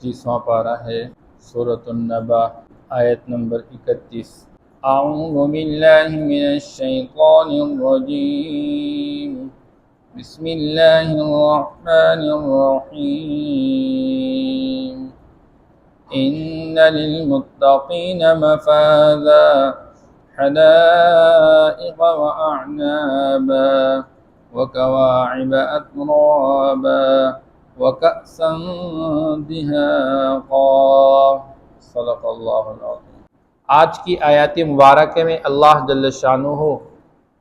31واں پارہ ہے سورۃ النبأ، آیت نمبر 31۔ اعوذ باللہ من الشیطان الرجیم، بسم اللہ الرحمن الرحیم۔ ان للمتقین مفازا حدائق واعنابا وکواعب اترابا وکأسا دہاقا۔ صدق اللہ العظیم۔ آج کی آیات مبارکہ میں اللہ جل شانہ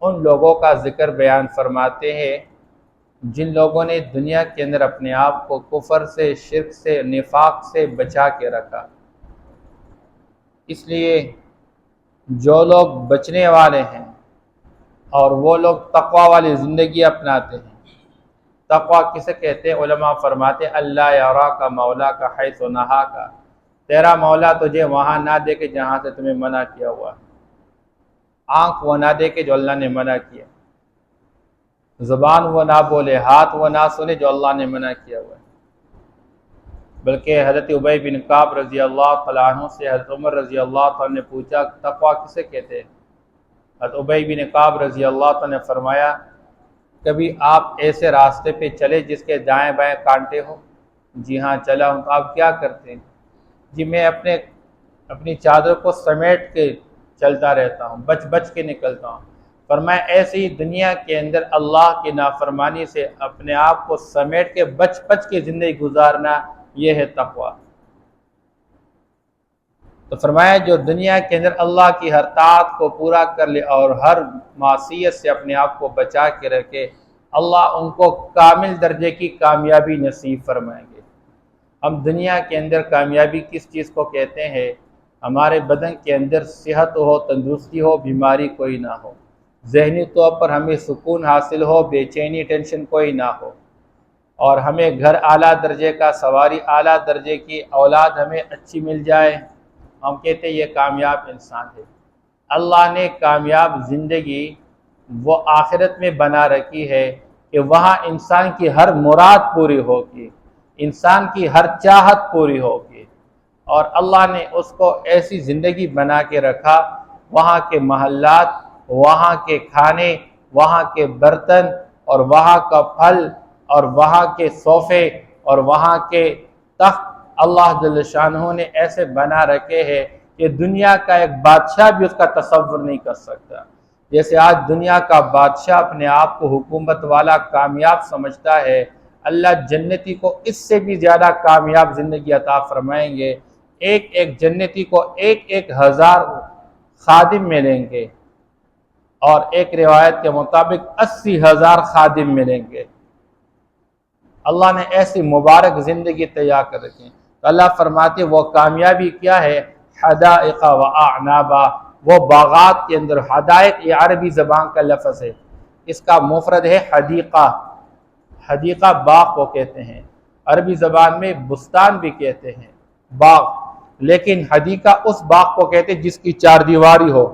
ان لوگوں کا ذکر بیان فرماتے ہیں جن لوگوں نے دنیا کے اندر اپنے آپ کو کفر سے، شرک سے، نفاق سے بچا کے رکھا۔ اس لیے جو لوگ بچنے والے ہیں اور وہ لوگ تقوی والی زندگی اپناتے ہیں۔ تقوی کسے کہتے ہیں؟ علماء فرماتے ہیں اللہ یراک مولا کا حیث نہا کا، تیرا مولا تجھے وہاں نہ دیکھے جہاں سے تمہیں منع کیا ہوا ہے، آنکھ وہ نہ دیکھے جو اللہ نے منع کیا، زبان وہ نہ بولے، ہاتھ وہ نہ سنے جو اللہ نے منع کیا ہوا ہے۔ بلکہ حضرت ابی بن کعب رضی اللہ تعالیٰ عنہ سے حضرت عمر رضی اللہ تعالیٰ نے پوچھا تقوی کسے کہتے ہیں؟ حضرت ابی بن کعب رضی اللہ تعالیٰ نے فرمایا کبھی آپ ایسے راستے پہ چلے جس کے دائیں بائیں کانٹے ہو؟ جی ہاں چلا ہوں۔ تو آپ کیا کرتے ہیں؟ جی میں اپنی چادر کو سمیٹ کے چلتا رہتا ہوں، بچ بچ کے نکلتا ہوں۔ فرمایا ایسے ہی دنیا کے اندر اللہ کی نافرمانی سے اپنے آپ کو سمیٹ کے بچ بچ کے زندگی گزارنا، یہ ہے تقوی۔ تو فرمایا جو دنیا کے اندر اللہ کی ہر طاعت کو پورا کر لے اور ہر معصیت سے اپنے آپ کو بچا کے رکھے، اللہ ان کو کامل درجے کی کامیابی نصیب فرمائیں گے۔ ہم دنیا کے اندر کامیابی کس چیز کو کہتے ہیں؟ ہمارے بدن کے اندر صحت ہو، تندرستی ہو، بیماری کوئی نہ ہو، ذہنی طور پر ہمیں سکون حاصل ہو، بے چینی ٹینشن کوئی نہ ہو، اور ہمیں گھر اعلیٰ درجے کا، سواری اعلیٰ درجے کی، اولاد ہمیں اچھی مل جائے، ہم کہتے ہیں یہ کامیاب انسان ہے۔ اللہ نے کامیاب زندگی وہ آخرت میں بنا رکھی ہے کہ وہاں انسان کی ہر مراد پوری ہوگی، انسان کی ہر چاہت پوری ہوگی، اور اللہ نے اس کو ایسی زندگی بنا کے رکھا، وہاں کے محلات، وہاں کے کھانے، وہاں کے برتن اور وہاں کا پھل اور وہاں کے صوفے اور وہاں کے تخت اللہ جل شانہ نے ایسے بنا رکھے ہیں کہ دنیا کا ایک بادشاہ بھی اس کا تصور نہیں کر سکتا۔ جیسے آج دنیا کا بادشاہ اپنے آپ کو حکومت والا کامیاب سمجھتا ہے، اللہ جنتی کو اس سے بھی زیادہ کامیاب زندگی عطا فرمائیں گے۔ ایک ایک جنتی کو 1,000 خادم ملیں گے، اور ایک روایت کے مطابق 80,000 خادم ملیں گے۔ اللہ نے ایسی مبارک زندگی تیار کر رکھی۔ تو اللہ فرماتے وہ کامیابی کیا ہے؟ حدائق و اعنابا، وہ باغات کے اندر، حدائق یہ عربی زبان کا لفظ ہے، اس کا مفرد ہے حدیقہ۔ حدیقہ باغ کو کہتے ہیں، عربی زبان میں بستان بھی کہتے ہیں، باغ، لیکن حدیقہ اس باغ کو کہتے ہیں جس کی 4 دیواری ہو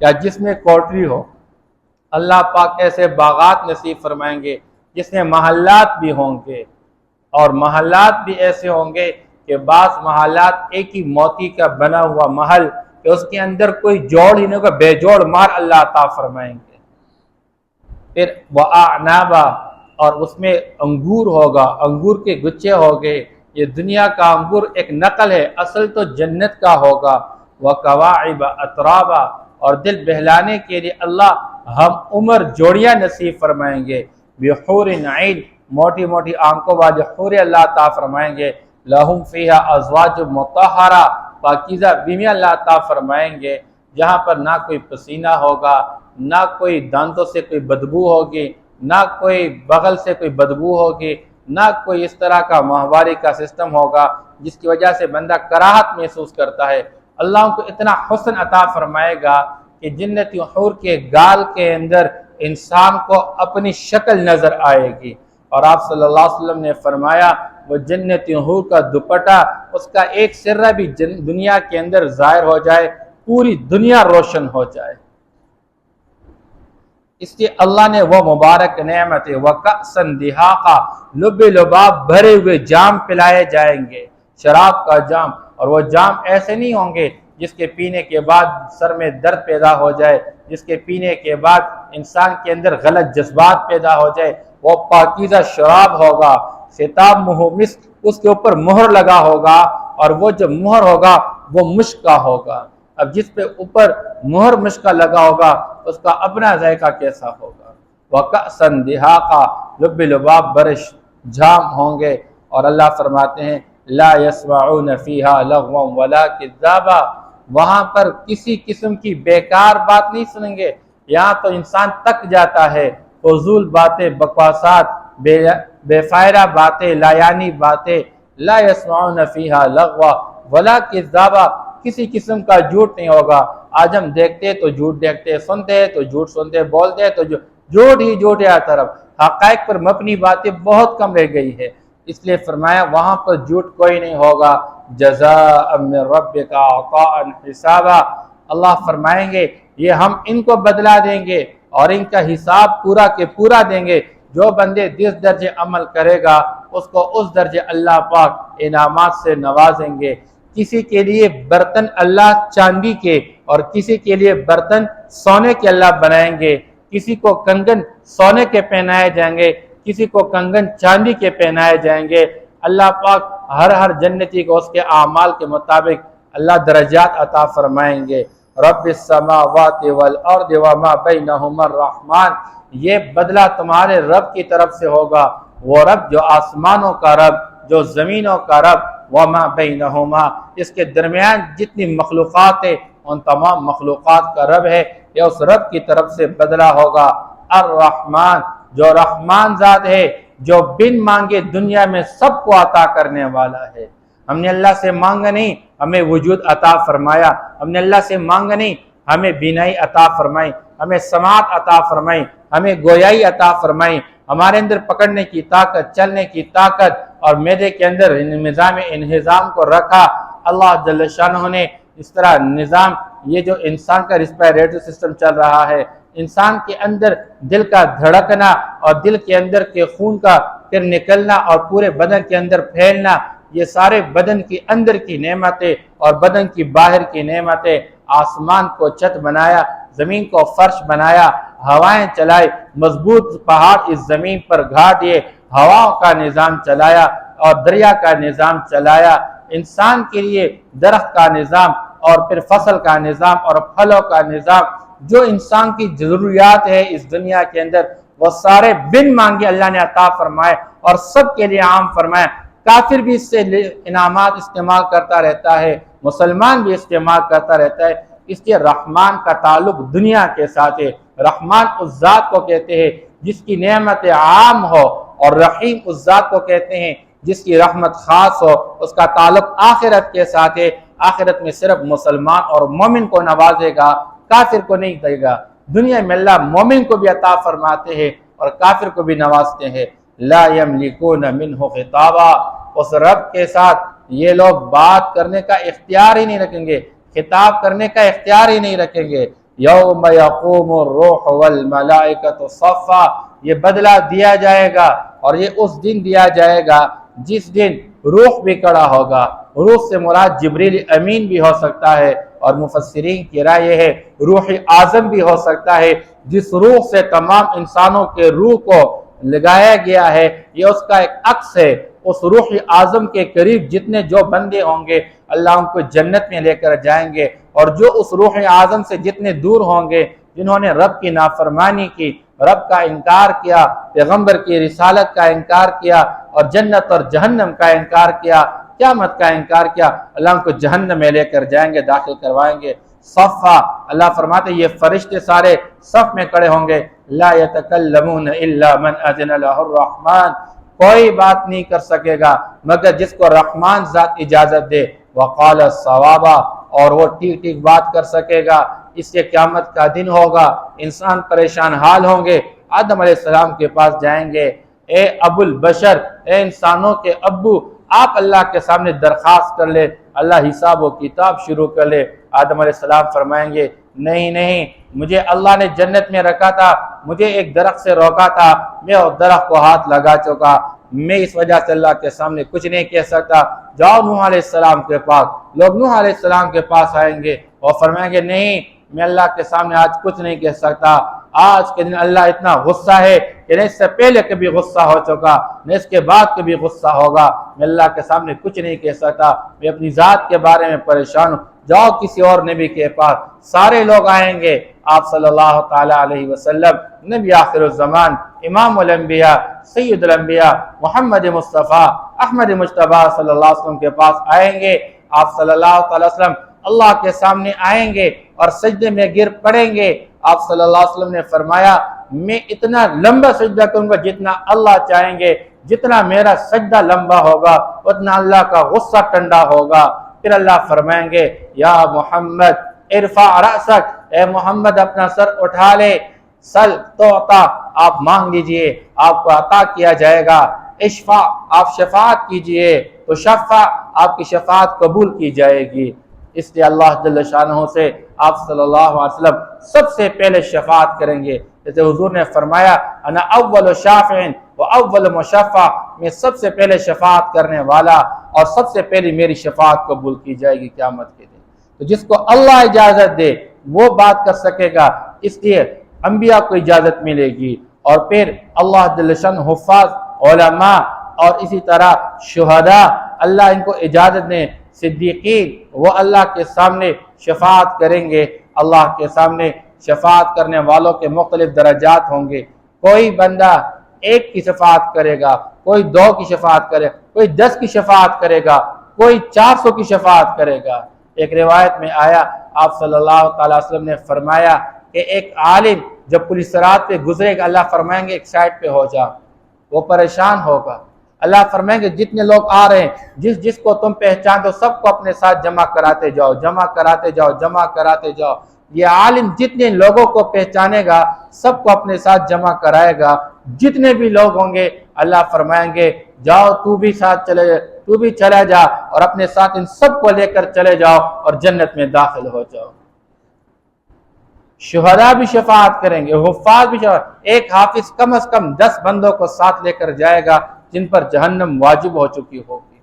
یا جس میں کوٹری ہو۔ اللہ پاک ایسے باغات نصیب فرمائیں گے جس میں محلات بھی ہوں گے، اور محلات بھی ایسے ہوں گے کہ بعض محلات ایک ہی موتی کا بنا ہوا محل کہ اس کے اندر کوئی جوڑ ہی نہیں ہوگا، بے جوڑ مار اللہ عطا فرمائیں گے۔ پھر وَأَعْنَابًا، اور اس میں انگور ہوگا، انگور کے گچھے ہوگے۔ یہ دنیا کا انگور ایک نقل ہے، اصل تو جنت کا ہوگا۔ وَكَوَاعِبَ أَتْرَابًا، اور دل بہلانے کے لیے اللہ ہم عمر جوڑیاں نصیب فرمائیں گے۔ بِحُورٍ عِينٍ، موٹی موٹی آنکھوں والے حور اللہ عطا فرمائیں گے۔ لَهُمْ فِيهَا أَزْوَاجٌ مُطَهَّرَةٌ، پاکیزہ بیوی اللہ عطا فرمائیں گے، جہاں پر نہ کوئی پسینہ ہوگا، نہ کوئی دانتوں سے کوئی بدبو ہوگی، نہ کوئی بغل سے کوئی بدبو ہوگی، نہ کوئی اس طرح کا ماہواری کا سسٹم ہوگا جس کی وجہ سے بندہ کراہت محسوس کرتا ہے۔ اللہ ان کو اتنا حسن عطا فرمائے گا کہ جنتی حور کے گال کے اندر انسان کو اپنی شکل نظر آئے گی، اور آپ صلی اللہ علیہ وسلم نے فرمایا وہ جنتی حور کا دوپٹہ، اس کا ایک سرہ بھی دنیا کے اندر ظاہر ہو جائے، پوری دنیا روشن ہو جائے۔ اس لیے اللہ نے وہ مبارک نعمت وَكَأْسًا دِهَاقًا، لب لباب بھرے ہوئے جام پلائے جائیں گے، شراب کا جام، اور وہ جام ایسے نہیں ہوں گے جس کے پینے کے بعد سر میں درد پیدا ہو جائے، جس کے پینے کے بعد انسان کے اندر غلط جذبات پیدا ہو جائے۔ وہ پاکیزہ شراب ہوگا، ختام مسک اس کے اوپر مہر لگا ہوگا، اور وہ جو مہر ہوگا وہ مشک کا ہوگا۔ اب جس پہ اوپر مہر مشک کا لگا ہوگا اس کا اپنا ذائقہ کیسا ہوگا۔ وَكَأْسًا دِهَاقًا، لب لباب برش جام ہوں گے، اور اللہ فرماتے ہیں لا يسمعون فيها لغوا ولا كذابا، وہاں پر کسی قسم کی بیکار بات نہیں سنیں گے۔ یہاں تو انسان تک جاتا ہے، فضول باتیں، بکواسات، بے فائدہ باتیں، لا یعنی باتیں۔ لا يسمعون فيها لغوا ولا كذابا، کسی قسم کا جھوٹ نہیں ہوگا۔ آج ہم دیکھتے تو جھوٹ دیکھتے، سنتے تو جھوٹ سنتے، بولتے تو جھوٹ ہی جھوٹ ہے ہر طرف، حقائق پر مبنی باتیں بہت کم رہ گئی ہے۔ اس لیے فرمایا وہاں پر جھوٹ کوئی نہیں ہوگا۔ جزاء من ربک عطاء حسابا، اللہ فرمائیں گے یہ ہم ان کو بدلا دیں گے اور ان کا حساب پورا کے پورا دیں گے۔ جو بندے جس درجے عمل کرے گا اس کو اس درجے اللہ پاک انعامات سے نوازیں گے۔ کسی کے لیے برتن اللہ چاندی کے اور کسی کے لیے برتن سونے کے اللہ بنائیں گے۔ کسی کو کنگن سونے کے پہنائے جائیں گے، کسی کو کنگن چاندی کے پہنائے جائیں گے۔ اللہ پاک ہر جنتی کو اس کے اعمال کے مطابق اللہ درجات عطا فرمائیں گے۔ رب السماوات والارض وما بینہما الرحمن، یہ بدلہ تمہارے رب کی طرف سے ہوگا، وہ رب جو آسمانوں کا رب، جو زمینوں کا رب، وما بینہما، اس کے درمیان جتنی مخلوقات ہیں ان تمام مخلوقات کا رب ہے، یہ اس رب کی طرف سے بدلہ ہوگا۔ الرحمن، جو رحمان ذات ہے، جو بن مانگے دنیا میں سب کو عطا کرنے والا ہے۔ ہم نے اللہ سے مانگا نہیں، ہمیں وجود عطا فرمایا۔ ہم نے اللہ سے مانگا نہیں، ہمیں بینائی عطا فرمائی، ہمیں سماعت عطا فرمائی، ہمیں گویائی عطا فرمائی، ہمارے اندر پکڑنے کی طاقت، چلنے کی طاقت، اور معدے کے اندر نظام انہضام کو رکھا۔ اللہ جل شانہ نے اس طرح نظام، یہ جو انسان کا ریسپیریٹری سسٹم چل رہا ہے، انسان کے اندر دل کا دھڑکنا اور دل کے اندر کے خون کا پھر نکلنا اور پورے بدن کے اندر پھیلنا، یہ سارے بدن کی اندر کی نعمتیں اور بدن کی باہر کی نعمتیں۔ آسمان کو چھت بنایا، زمین کو فرش بنایا، ہوائیں چلائی، مضبوط پہاڑ اس زمین پر گھا دیے، ہواؤں کا نظام چلایا اور دریا کا نظام چلایا، انسان کے لیے درخت کا نظام اور پھر فصل کا نظام اور پھلوں کا نظام، جو انسان کی ضروریات ہے اس دنیا کے اندر وہ سارے بن مانگے اللہ نے عطا فرمائے اور سب کے لیے عام فرمائے۔ کافر بھی اس سے انعامات استعمال کرتا رہتا ہے، مسلمان بھی استعمال کرتا رہتا ہے۔ اس لیے رحمان کا تعلق دنیا کے ساتھ ہے۔ رحمان اس ذات کو کہتے ہیں جس کی نعمت عام ہو، اور رحیم اس ذات کو کہتے ہیں جس کی رحمت خاص ہو۔ اس کا تعلق آخرت کے ساتھ ہے، آخرت میں صرف مسلمان اور مومن کو نوازے گا، کافر کو نہیں دے گا۔ دنیا میں اللہ مومن کو بھی عطا فرماتے ہیں اور کافر کو بھی نوازتے ہیں۔ لا یملکون منہ خطابا، اس رب کے ساتھ یہ لوگ بات کرنے کا اختیار ہی نہیں رکھیں گے، خطاب کرنے کا اختیار ہی نہیں رکھیں گے۔ یوم یقوم الروح والملائکۃ صفا، یہ بدلہ دیا جائے گا اور یہ اس دن دیا جائے گا جس دن روح بھی کھڑا ہوگا۔ روح سے مراد جبریل امین بھی ہو سکتا ہے، اور مفسرین کی رائے یہ ہے روح اعظم بھی ہو سکتا ہے، جس روح سے تمام انسانوں کے روح کو لگایا گیا ہے، یہ اس کا ایک عکس ہے۔ اس روح اعظم کے قریب جتنے جو بندے ہوں گے اللہ ان کو جنت میں لے کر جائیں گے، اور جو اس روح اعظم سے جتنے دور ہوں گے، جنہوں نے رب کی نافرمانی کی، رب کا انکار کیا، پیغمبر کی رسالت کا انکار کیا، اور جنت اور جہنم کا انکار کیا، قیامت کا انکار کیا، اللہ ان کو جہنم میں لے کر جائیں گے، داخل کروائیں گے۔ صفا، اللہ فرماتے یہ فرشتے سارے صف میں کھڑے ہوں گے۔ لا یتکلمون الا من اذن له الرحمن، کوئی بات نہیں کر سکے گا مگر جس کو رحمان ذات اجازت دے۔ وقال صوابا، اور وہ ٹھیک ٹھیک بات کر سکے گا۔ اس سے قیامت کا دن ہوگا، انسان پریشان حال ہوں گے، آدم علیہ السلام کے پاس جائیں گے، اے ابو البشر، اے انسانوں کے ابو، آپ اللہ کے سامنے درخواست کر لے، اللہ حساب و کتاب شروع کر لے۔ آدم علیہ السلام فرمائیں گے نہیں، مجھے اللہ نے جنت میں رکھا تھا، مجھے ایک درخت سے روکا تھا، میں اس درخت کو ہاتھ لگا چکا، میں اس وجہ سے اللہ کے سامنے کچھ نہیں کہہ سکتا، جاؤ نوح علیہ السلام کے پاس۔ لوگ نوح علیہ السلام کے پاس آئیں گے اور فرمائیں گے نہیں، میں اللہ کے سامنے آج کچھ نہیں کہہ سکتا، آج کے دن اللہ اتنا غصہ ہے کہ نہ اس سے پہلے کبھی غصہ ہو چکا نہ اس کے بعد کبھی غصہ ہوگا، میں اللہ کے سامنے کچھ نہیں کہہ سکتا، میں اپنی ذات کے بارے میں پریشان ہوں، جاؤ کسی اور نبی کے پاس۔ سارے لوگ آئیں گے، آپ صلی اللہ تعالی علیہ وسلم نبی آخر الزمان، امام الانبیاء، سید الانبیاء، محمد مصطفیٰ احمد مجتبیٰ صلی اللہ علیہ وسلم کے پاس آئیں گے۔ آپ صلی اللہ تعالی وسلم اللہ کے سامنے آئیں گے اور سجدے میں گر پڑیں گے۔ آپ صلی اللہ علیہ وسلم نے فرمایا میں اتنا لمبا سجدہ کروں گا جتنا اللہ چاہیں گے، جتنا میرا سجدہ لمبا ہوگا اتنا اللہ کا غصہ ٹھنڈا ہوگا۔ پھر اللہ فرمائیں گے یا محمد ارفع رأسک، اے محمد اپنا سر اٹھا لے، سل تعطا، آپ مانگ لیجئے آپ کو عطا کیا جائے گا، اشفع آپ شفاعت کیجئے تو شفع آپ کی شفاعت قبول کی جائے گی۔ اس لیے اللہ جل شانہ سے آپ صلی اللہ علیہ وسلم سب سے پہلے شفاعت کریں گے، جیسے حضور نے فرمایا انا اول شافع و اول مشفع، میں سب سے پہلے شفاعت کرنے والا اور سب سے پہلی میری شفاعت قبول کی جائے گی قیامت کے دن۔ تو جس کو اللہ اجازت دے وہ بات کر سکے گا، اس لیے انبیاء کو اجازت ملے گی، اور پھر اللہ جل شانہ حفاظ علماء اور اسی طرح شہداء اللہ ان کو اجازت دیں، صدیقین وہ اللہ کے سامنے شفاعت کریں گے۔ اللہ کے سامنے شفاعت کرنے والوں کے مختلف درجات ہوں گے، کوئی بندہ ایک کی شفاعت کرے گا، کوئی 2 کی شفاعت کرے گا، کوئی 10 کی شفاعت کرے گا، کوئی 400 کی شفاعت کرے گا۔ ایک روایت میں آیا آپ صلی اللہ تعالی وسلم نے فرمایا کہ ایک عالم جب پولیس صراط پہ گزرے گا اللہ فرمائیں گے ایک سائڈ پہ ہو جا، وہ پریشان ہوگا، اللہ فرمائیں گے جتنے لوگ آ رہے ہیں جس کو تم پہچان دو سب کو اپنے ساتھ جمع کراتے جاؤ، جمع کراتے جاؤ، جمع کراتے جاؤ۔ یہ عالم جتنے لوگوں کو پہچانے گا سب کو اپنے ساتھ جمع کرائے گا، جتنے بھی لوگ ہوں گے اللہ فرمائیں گے جاؤ تو بھی ساتھ چلے جا، تو بھی چلا جا اور اپنے ساتھ ان سب کو لے کر چلے جاؤ اور جنت میں داخل ہو جاؤ۔ شہداء بھی شفاعت کریں گے، حفاظ بھی شفاعت، ایک حافظ کم از کم 10 بندوں کو ساتھ لے کر جائے گا جن پر جہنم واجب ہو چکی ہوگی۔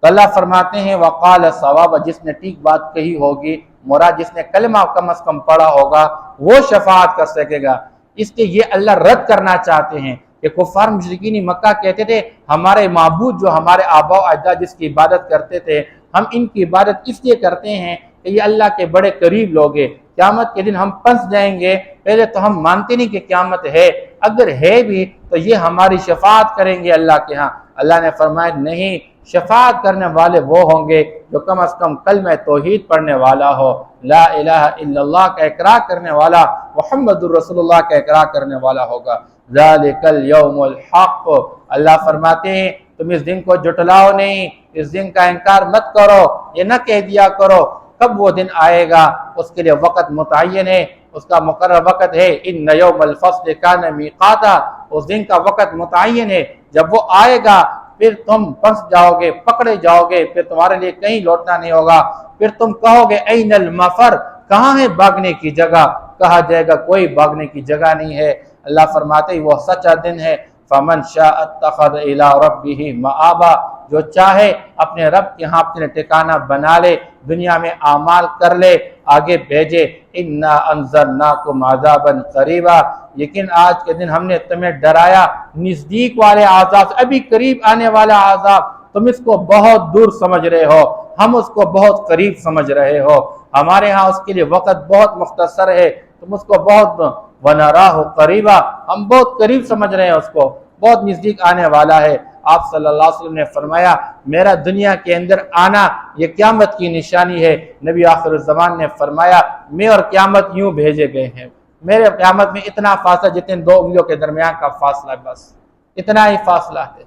تو اللہ فرماتے ہیں وقال صواب، جس نے ٹھیک بات کہی ہوگی، مراد جس نے کلمہ کم از کم پڑھا ہوگا وہ شفاعت کر سکے گا۔ اس لیے یہ اللہ رد کرنا چاہتے ہیں کہ کفار مشرکین مکہ کہتے تھے ہمارے معبود جو ہمارے آباء و اجداد جس کی عبادت کرتے تھے ہم ان کی عبادت اس لیے کرتے ہیں کہ یہ اللہ کے بڑے قریب لوگ ہیں، قیامت کے دن ہم پھنس جائیں گے، پہلے تو ہم مانتے نہیں کہ قیامت ہے، اگر ہے بھی تو یہ ہماری شفاعت کریں گے اللہ کے ہاں۔ اللہ نے فرمایا نہیں، شفاعت کرنے والے وہ ہوں گے جو کم از کم کلمہ توحید پڑھنے والا ہو، لا الہ الا اللہ کا اقرار کرنے والا، محمد الرسول اللہ کا اقرار کرنے والا ہوگا۔ ذالک الیوم الحق، اللہ فرماتے ہیں تم اس دن کو جھٹلاؤ نہیں، اس دن کا انکار مت کرو، یہ نہ کہہ دیا کرو کب وہ دن آئے گا، اس کے لیے وقت متعین ہے، اس کا مقرر وقت ہے، ان یوم الفصل کان میقاتا، اس دن کا وقت متعین ہے، جب وہ آئے گا پھر تم پھنس جاؤ گے، پکڑے جاؤ گے، پھر تمہارے لیے کہیں لوٹنا نہیں ہوگا، پھر تم کہو گے این المفر، کہاں ہے بھاگنے کی جگہ، کہا جائے گا کوئی بھاگنے کی جگہ نہیں ہے۔ اللہ فرماتے ہیں وہ سچا دن ہے، فمن شاء اتخذ الی ربہ مآبا، جو چاہے اپنے رب کے ہاں اپنے ٹھکانہ بنا لے، دنیا میں اعمال کر لے، آگے بھیجے انا انذرناکم عذابا قریبا، لیکن آج کے دن ہم نے تمہیں ڈرایا نزدیک والے عذاب سے، ابھی قریب آنے والا عذاب تم اس کو بہت دور سمجھ رہے ہو، ہم اس کو بہت قریب سمجھ رہے ہو، ہمارے ہاں اس کے لیے وقت بہت مختصر ہے، تم اس کو بہت ونراہ قریبا، ہم بہت قریب سمجھ رہے ہیں، اس کو بہت نزدیک آنے والا ہے۔ آپ صلی اللہ علیہ وسلم نے فرمایا میرا دنیا کے اندر آنا یہ قیامت کی نشانی ہے۔ نبی آخر الزمان نے فرمایا میں اور قیامت یوں بھیجے گئے ہیں، میرے قیامت میں اتنا فاصلہ جتنے 2 انگلیوں کے درمیان کا فاصلہ ہے، بس اتنا ہی فاصلہ ہے۔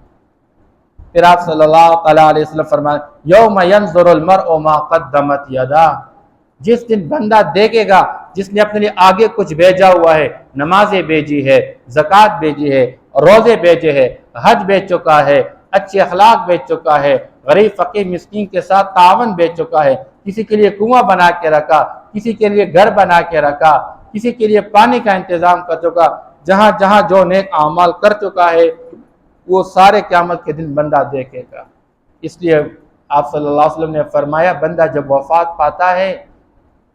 پھر آپ صلی اللہ علیہ وسلم فرمایا یوم ینظر المرء ما قدمت یداہ، جس دن بندہ دیکھے گا جس نے اپنے لیے آگے کچھ بھیجا ہوا ہے، نمازیں بھیجی ہے، زکوٰۃ بھیجی ہے، روزے بھیجے ہیں، حج بھیج چکا ہے، اچھے اخلاق بھیج چکا ہے، غریب فقیر مسکین کے ساتھ تعاون بھیج چکا ہے، کسی کے لیے کنواں بنا کے رکھا، کسی کے لیے گھر بنا کے رکھا، کسی کے لیے پانی کا انتظام کر چکا، جہاں جہاں جو نیک اعمال کر چکا ہے وہ سارے قیامت کے دن بندہ دیکھے گا۔ اس لیے آپ صلی اللہ علیہ وسلم نے فرمایا بندہ جب وفات پاتا ہے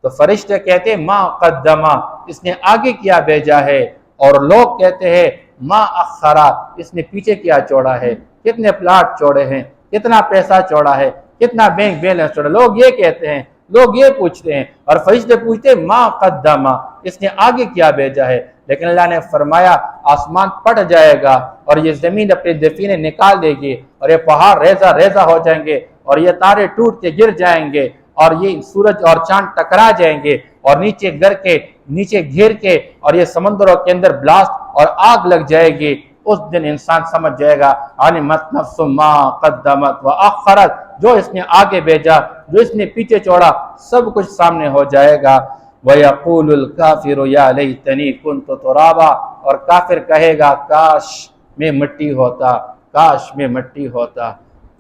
تو فرشتے کہتے ہیں ما قدما، اس نے آگے کیا بھیجا ہے، اور لوگ کہتے ہیں ما اخرا، اس نے پیچھے کیا چھوڑا ہے، کتنے پلاٹ چھوڑے ہیں، کتنا پیسہ چھوڑا ہے، کتنا بینک بیلنس چھوڑا، لوگ یہ کہتے ہیں، لوگ یہ پوچھتے ہیں، اور فرشتے پوچھتے ہیں ما قدما، اس نے آگے کیا بھیجا ہے۔ لیکن اللہ نے فرمایا آسمان پھٹ جائے گا اور یہ زمین اپنے دفینے نکال دے گی، اور یہ پہاڑ ریزہ ریزہ ہو جائیں گے، اور یہ تارے ٹوٹ کے گر جائیں گے، اور یہ سورج اور چاند ٹکرا جائیں گے، اور نیچے گر کے نیچے گھیر کے، اور یہ سمندروں کے اندر بلاسٹ اور آگ لگ جائے گی۔ اس دن انسان سمجھ جائے گا علمت نفس ما قدمت واخرت، جو اس نے آگے بھیجا، جو اس نے پیچھے چھوڑا، سب کچھ سامنے ہو جائے گا۔ وَيَقُولُ الْكَافِرُ يَا لَيْتَنِي كُنْتُ تُرَابًا، اور کافر کہے گا کاش میں مٹی ہوتا، کاش میں مٹی ہوتا۔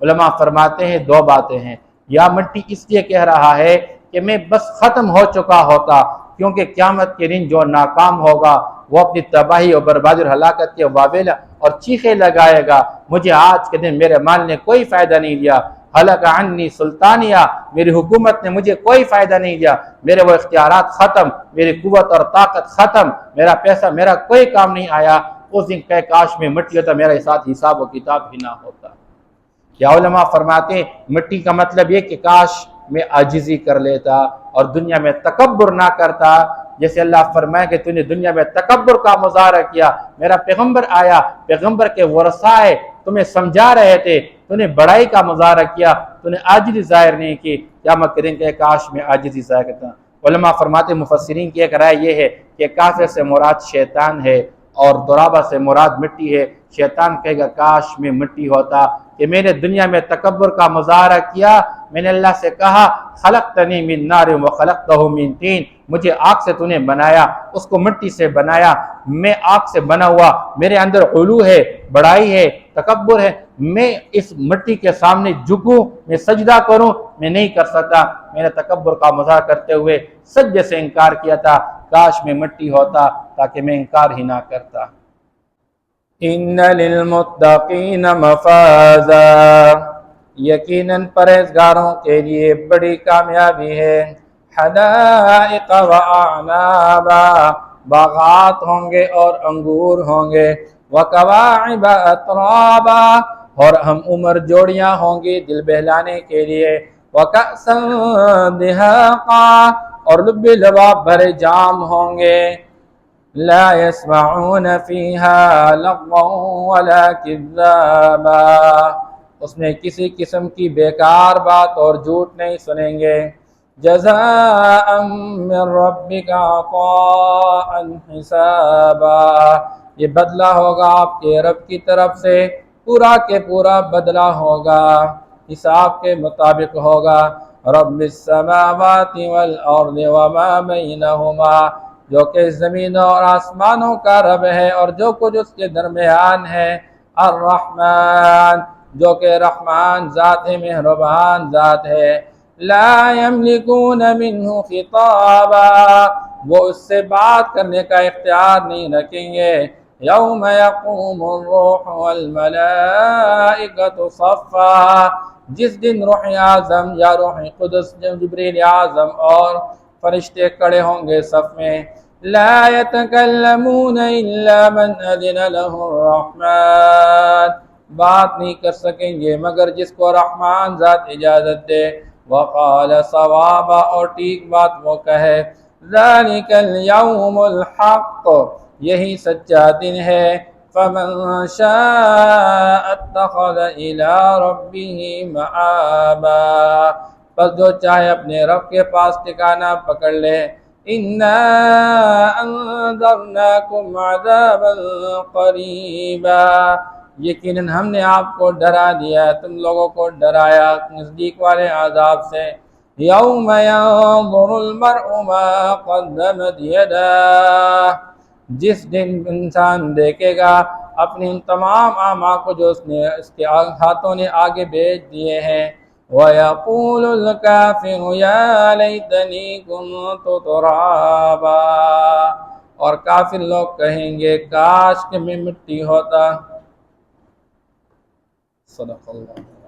علماء فرماتے ہیں دو باتیں ہیں، یا مٹی اس لیے کہہ رہا ہے کہ میں بس ختم ہو چکا ہوتا، کیونکہ قیامت کے دن جو ناکام ہوگا وہ اپنی تباہی اور بربادی اور ہلاکت کے واویل اور چیخے لگائے گا، مجھے آج کے دن میرے مال نے کوئی فائدہ نہیں دیا، ہلک عنی سلطانیہ، میری حکومت نے مجھے کوئی فائدہ نہیں دیا، میرے وہ اختیارات ختم، میری قوت اور طاقت ختم، میرا پیسہ میرا کوئی کام نہیں آیا۔ اس دن کہ کاش میں مٹی ہوتا، میرے ساتھ حساب و کتاب ہی نہ ہوتا۔ یا علماء فرماتے ہیں مٹی کا مطلب یہ کہ کاش میں عاجزی کر لیتا اور دنیا میں تکبر نہ کرتا، جیسے اللہ فرمائے کہ تو نے دنیا میں تکبر کا مظاہرہ کیا، میرا پیغمبر آیا، پیغمبر کے ورثہ آئے، تمہیں سمجھا رہے تھے، تو نے بڑائی کا مظاہرہ کیا، تو نے عاجزی ظاہر نہیں کی، قیامت کے دن کہ کاش میں عاجزی ظاہر کرتا۔ علماء فرماتے مفسرین کی ایک رائے یہ ہے کہ کافر سے مراد شیطان ہے اور درابہ سے مراد مٹی ہے۔ شیطان کہے گا کاش میں مٹی ہوتا کہ میں نے دنیا میں تکبر کا مظاہرہ کیا، میں نے اللہ سے کہا خلقتنی من نار وخلقتہ من طین، مجھے آگ سے تو نے بنایا، اس کو مٹی سے بنایا، میں آگ سے بنا ہوا، میرے اندر علو ہے، بڑائی ہے، تکبر ہے، میں اس مٹی کے سامنے جھکوں، میں سجدہ کروں، میں نہیں کر سکتا۔ میں نے تکبر کا مظاہرہ کرتے ہوئے سجدے سے انکار کیا تھا، کاش میں مٹی ہوتا تاکہ میں انکار ہی نہ کرتا۔ ان للمتقین مفازا، یقیناً پرہیزگاروں کے لیے بڑی کامیابی ہے۔ حدائق واعنابا، باغات ہوں گے اور انگور ہوں گے۔ وکواعب اترابا، اور ہم عمر جوڑیاں ہوں گی دل بہلانے کے لیے۔ وکأسا دہاقا، اور لب لباب بھرے جام ہوں گے۔ لا يسمعون فيها لغوا ولا كذابا، اس میں کسی قسم کی بیکار بات اور جھوٹ نہیں سنیں گے۔ جزاء من ربك عطاء حسابا، یہ بدلہ ہوگا آپ کے رب کی طرف سے، پورا کے پورا بدلہ ہوگا، حساب کے مطابق ہوگا۔ رب السماوات والارض وما بینہما، جو کہ زمینوں اور آسمانوں کا رب ہے اور جو کچھ اس کے درمیان ہے۔ الرحمن، جو کہ رحمان ذات ہے، مہربان ذات ہے۔ لا یملکون منہ خطابا، وہ اس سے بات کرنے کا اختیار نہیں رکھیں گے۔ یوم یقوم الروح والملائکۃ صفا، جس دن روح اعظم یا روح قدس جبریل اعظم اور فرشتے کھڑے ہوں گے صف میں۔ لا يتکلمون الا من اذن له الرحمن، بات نہیں کر سکیں گے مگر جس کو رحمان ذات اجازت دے۔ وقال صوابا، اور ٹھیک بات وہ کہے۔ ذلك اليوم الحق، یہی سچا دن ہے۔ فمن شاء اتخذ الى ربه مآبا، پس جو چاہے اپنے رب کے پاس ٹھکانہ پکڑ لے۔ انا انذرناکم عذابا قریبا، یقیناً ہم نے آپ کو ڈرا دیا، تم لوگوں کو ڈرایا نزدیک والے عذاب سے۔ یوم ینظر المرء ما قدمت یداہ، جس دن انسان دیکھے گا اپنی ان تمام اعمال کو جو اس کے ہاتھوں نے آگے بھیج دیے ہیں۔ وَيَقُولُ الْكَافِرُ يَا لَيْتَنِي كُنْتُ تُرَابًا، اور کافر لوگ کہیں گے کاش کہ میں مٹی ہوتا۔ صدق اللہ